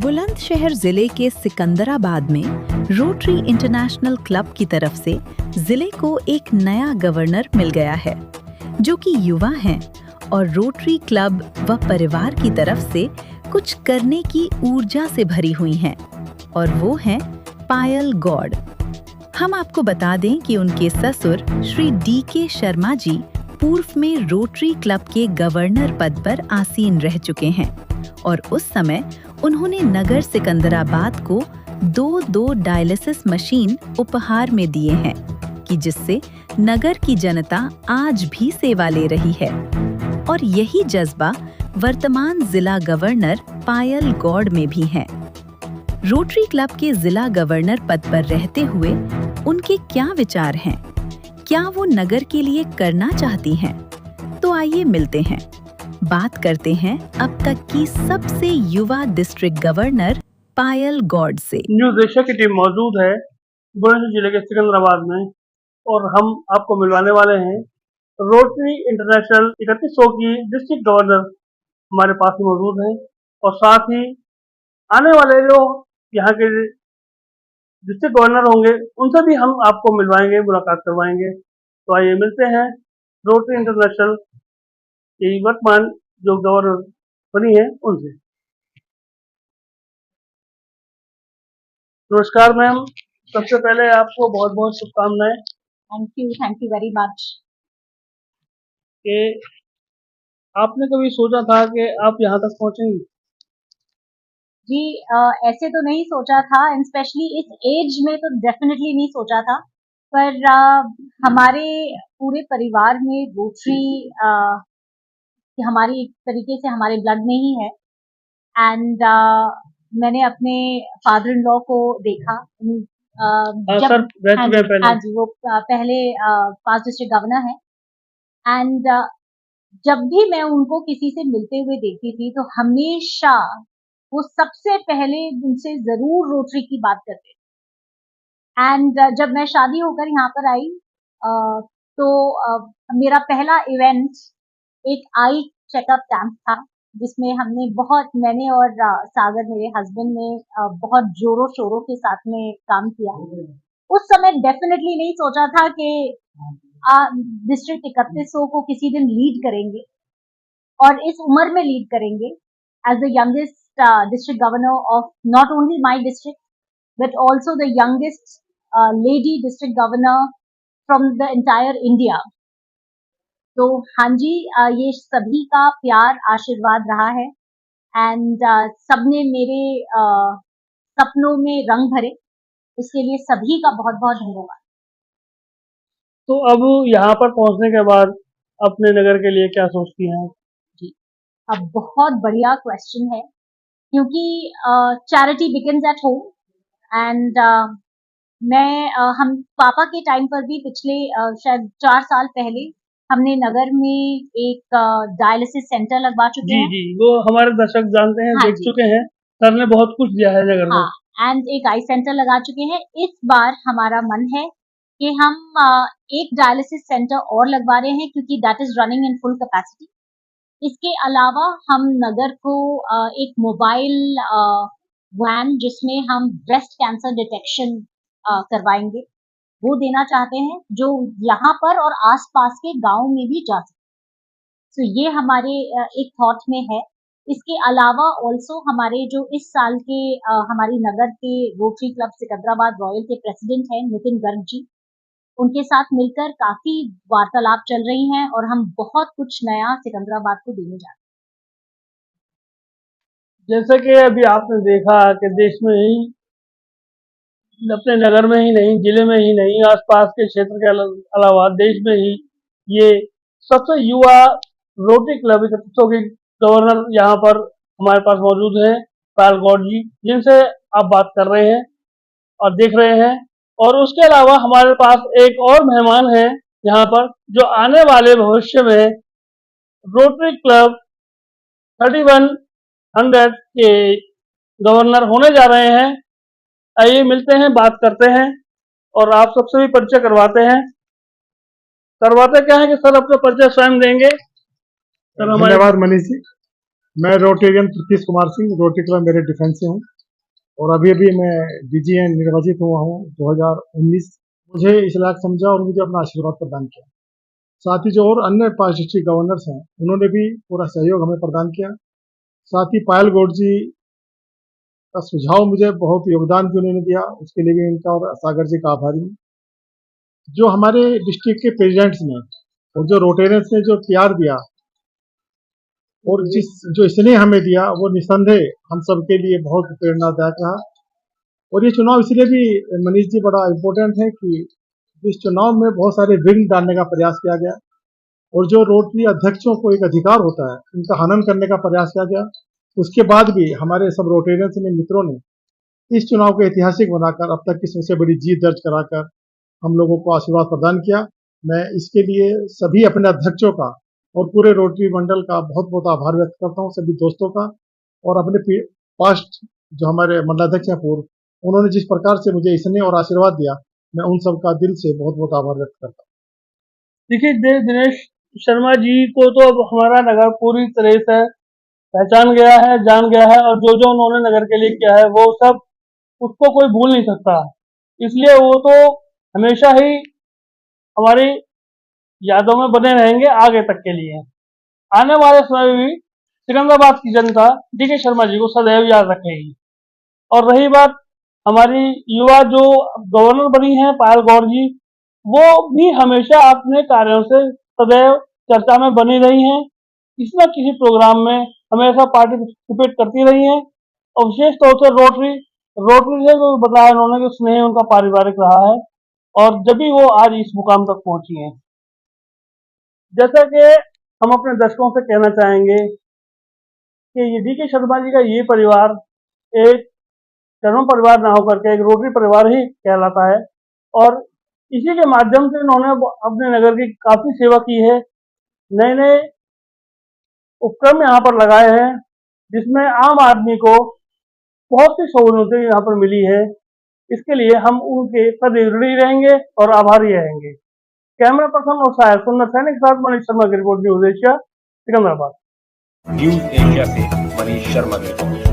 बुलंदशहर जिले के सिकंदराबाद में रोटरी इंटरनेशनल क्लब की तरफ से जिले को एक नया गवर्नर मिल गया है, जो कि युवा हैं और रोटरी क्लब व परिवार की तरफ से कुछ करने की ऊर्जा से भरी हुई हैं, और वो हैं पायल गौड़। हम आपको बता दें कि उनके ससुर श्री DK शर्मा जी पूर्व में रोटरी क्लब के गवर्नर पद पर आसीन रह चुके हैं और उस समय उन्होंने नगर सिकंदराबाद को दो डायलिसिस मशीन उपहार में दिए हैं कि जिससे नगर की जनता आज भी सेवा ले रही है। और यही जज्बा वर्तमान जिला गवर्नर पायल गौड़ में भी है। रोटरी क्लब के जिला गवर्नर पद पर रहते हुए उनके क्या विचार हैं? क्या वो नगर के लिए करना चाहती हैं? तो आइए मिलते हैं, बात करते हैं अब तक की सबसे युवा डिस्ट्रिक्ट गवर्नर पायल गौड़ से। न्यूज़ एशिया की टीम मौजूद है बुलंदशहर जिले के सिकंदराबाद में और हम आपको मिलवाने वाले हैं रोटरी इंटरनेशनल 3100 की डिस्ट्रिक्ट गवर्नर हमारे पास मौजूद हैं और साथ ही आने वाले जो यहाँ के डिस्ट्रिक्ट गवर्नर होंगे उनसे भी हम आपको मिलवाएंगे, मुलाकात करवाएंगे। तो आइए मिलते हैं रोटरी इंटरनेशनल की वर्तमान जो गवर्नर बनी है उनसे। नमस्कार मैम, सबसे पहले आपको बहुत बहुत शुभकामनाएं। Thank you very much. कि आपने कभी सोचा था कि आप यहाँ तक पहुँचेंगी? जी ऐसे तो नहीं सोचा था, एंड स्पेशली इस एज में तो डेफिनेटली नहीं सोचा था, पर हमारे पूरे परिवार में रोटरी हमारी एक तरीके से हमारे ब्लड में ही है। एंड मैंने अपने फादर इन लॉ को देखा हाँ जी, वो पहले पास्ट डिस्ट्रिक्ट गवर्नर है। एंड जब भी मैं उनको किसी से मिलते हुए देखती थी तो हमेशा वो सबसे पहले उनसे जरूर रोटरी की बात करते थे। एंड जब मैं शादी होकर यहाँ पर आई तो मेरा पहला इवेंट एक आई चेकअप कैंप था, जिसमें मैंने और सागर मेरे हस्बैंड ने बहुत जोरों शोरों के साथ में काम किया। उस समय डेफिनेटली नहीं सोचा था कि डिस्ट्रिक्ट 3100 को किसी दिन लीड करेंगे और इस उम्र में लीड करेंगे as the youngest district governor of not only my district but also the youngest lady district governor from the entire India. तो हाँ जी, ये सभी का प्यार आशीर्वाद रहा है एंड सबने मेरे सपनों में रंग भरे, उसके लिए सभी का बहुत बहुत धन्यवाद। तो अब यहाँ पर पहुँचने के बाद अपने नगर के लिए क्या सोचती हैं? जी, अब बहुत बढ़िया क्वेश्चन है, क्योंकि charity begins at home and हम पापा के टाइम पर भी पिछले शायद 4 साल पहले हमने नगर में एक डायलिसिस सेंटर लगवा चुके हैं। जी, वो हमारे दर्शक जानते हैं, देख चुके हैं, सर ने बहुत कुछ दिया है नगर में। एंड एक आई सेंटर लगा चुके हैं। इस बार हमारा मन है कि हम एक डायलिसिस सेंटर और लगवा रहे हैं, क्योंकि that is running in full capacity. इसके अलावा हम नगर को एक मोबाइल वैन जिसमें हम ब्रेस्ट कैंसर डिटेक्शन करवाएंगे, वो देना चाहते हैं, जो यहाँ पर और आसपास के गांव में भी जा सके। तो ये हमारे एक थॉट में है। इसके अलावा ऑल्सो हमारे जो इस साल के हमारी नगर के रोटरी क्लब सिकंदराबाद रॉयल के प्रेसिडेंट हैं नितिन गर्ग जी, उनके साथ मिलकर काफी वार्तालाप चल रही हैं और हम बहुत कुछ नया सिकंदराबाद को देने जा रहे हैं। जैसे कि अभी आपने देखा कि देश में ही, अपने नगर में ही नहीं, जिले में ही नहीं, आसपास के क्षेत्र के अलावा देश में ही ये सबसे युवा रोटरी क्लब की गवर्नर यहाँ पर हमारे पास मौजूद हैं पायल गौड़ जी, जिनसे आप बात कर रहे हैं और देख रहे हैं। और उसके अलावा हमारे पास एक और मेहमान हैं यहाँ पर, जो आने वाले भविष्य में रोटरी क्लब 3100 के गवर्नर होने जा रहे हैं। आइए मिलते हैं, बात करते हैं और आप सबसे भी परिचय करवाते हैं। करवाते क्या है कि सर अपना परिचय स्वयं देंगे। धन्यवाद मनीष जी। मैं Rotarian Pratish Kumar Singh, rotary club मेरे डिफेंस से हूँ और अभी मैं डीजीएन निर्वाचित हुआ हूँ 2019। मुझे इस लायक समझा और मुझे अपना आशीर्वाद प्रदान किया। साथ ही जो और अन्य 5 डिस्ट्रिक्ट गवर्नर्स हैं उन्होंने भी पूरा सहयोग हमें प्रदान किया। साथ ही पायल गौड़ जी का सुझाव मुझे बहुत योगदान भी उन्होंने दिया, उसके लिए भी इनका और सागर जी का आभारी हूँ। जो हमारे डिस्ट्रिक्ट के प्रेसिडेंट्स ने और जो रोटेरियंस ने जो प्यार दिया और जो स्नेह हमें दिया वो निसंदेह हम सबके लिए बहुत प्रेरणादायक रहा। और ये चुनाव इसलिए भी मनीष जी बड़ा इम्पोर्टेंट है कि इस चुनाव में बहुत सारे विघ्न डालने का प्रयास किया गया और जो रोटरी अध्यक्षों को एक अधिकार होता है उनका हनन करने का प्रयास किया गया। उसके बाद भी हमारे सब रोटेरियंस ने मित्रों ने इस चुनाव को ऐतिहासिक बनाकर अब तक की सबसे बड़ी जीत दर्ज कराकर हम लोगों को आशीर्वाद प्रदान किया। मैं इसके लिए सभी अपने अध्यक्षों का और पूरे रोटरी मंडल का बहुत बहुत आभार व्यक्त करता हूँ, सभी दोस्तों का और अपने पास्ट जो हमारे मंडलाध्यक्ष हैं पूर्व, उन्होंने जिस प्रकार से मुझे स्नेह और आशीर्वाद दिया, मैं उन सबका दिल से बहुत बहुत आभार व्यक्त करता हूँ। देखिए दिनेश शर्मा जी को तो अब हमारा नगर पूरी तरह से पहचान गया है, जान गया है और जो जो उन्होंने नगर के लिए किया है वो सब उसको कोई भूल नहीं सकता। इसलिए वो तो हमेशा ही हमारी यादों में बने रहेंगे आगे तक के लिए। आने वाले समय में भी सिकंदराबाद की जनता डीके शर्मा जी को सदैव याद रखेगी। और रही बात हमारी युवा जो गवर्नर बनी है पायल गौड़ जी, वो भी हमेशा अपने कार्यों से सदैव चर्चा में बनी रही हैं। किसी न किसी प्रोग्राम में हमेशा पार्टिसिपेट करती रही हैं और विशेष तौर से रोटरी से जो बताया उन्होंने कि स्नेह उनका पारिवारिक रहा है और जब भी वो आज इस मुकाम तक पहुंची हैं। जैसा कि हम अपने दर्शकों से कहना चाहेंगे कि ये डीके शर्मा जी का ये परिवार एक शर्मा परिवार ना होकर के एक रोटरी परिवार ही कहलाता है और इसी के माध्यम से इन्होंने अपने नगर की काफी सेवा की है। नए नए उपक्रम यहाँ पर लगाए हैं जिसमें आम आदमी को बहुत सी सहूलतें यहाँ पर मिली है। इसके लिए हम उनके सदैव ऋणी रहेंगे और आभारी रहेंगे। कैमरा पर्सन और सहायक सुंदर सैनिक के साथ मनीष शर्मा की report news Asia Secunderabad. News Asia से मनीष शर्मा की रिपोर्ट।